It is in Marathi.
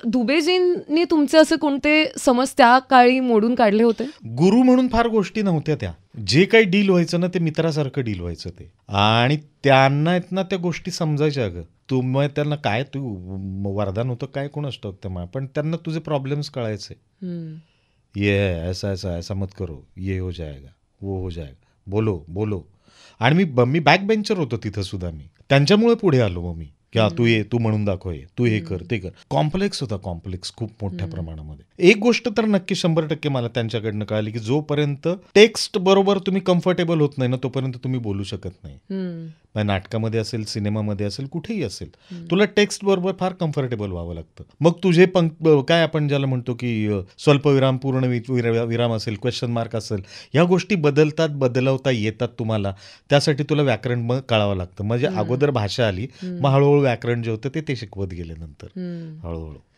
दुबेजींनी तुमचे असे कोणते समज त्या काळी मोडून काढले होते? गुरु म्हणून फार गोष्टी नव्हत्या त्या. जे काही डील व्हायचं ना ते मित्रासारखं डील व्हायचं ते. आणि त्यांना आहेत ना त्या गोष्टी समजायच्या. अगं तुम्ही त्यांना काय तू वरदान होतं काय कोणाच ठाऊक त्या, पण त्यांना तुझे प्रॉब्लेम्स कळायचे. ये ऐसा ऐसा ऐसा मत करो, ये हो जाएगा, वो हो जाएगा, बोलो बोलो. आणि मी बॅक बेंचर होतो तिथं सुद्धा. मी त्यांच्यामुळे पुढे आलो. मग मी की तू ये, तू म्हणून दाखव, ये तू हे कर ते कर. कॉम्प्लेक्स होता, कॉम्प्लेक्स खूप मोठ्या प्रमाणामध्ये. एक गोष्ट तर नक्की 100% मला त्यांच्याकडनं कळाली की जोपर्यंत टेक्स्ट बरोबर तुम्ही कम्फर्टेबल होत नाही ना तोपर्यंत तुम्ही बोलू शकत नाही. नाटकामध्ये असेल, सिनेमामध्ये असेल, कुठेही असेल, तुला टेक्स्ट बरोबर फार कम्फर्टेबल व्हावं लागतं. मग तुझे काय आपण ज्याला म्हणतो की स्वल्पविराम, पूर्ण विराम असेल, क्वेश्चन मार्क असेल, ह्या गोष्टी बदलवता येतात तुम्हाला. त्यासाठी तुला व्याकरण मग कळावं लागतं. म्हणजे अगोदर भाषा आली, मग हळूहळू व्याकरण जे होतं ते शिकवत गेले नंतर हळूहळू.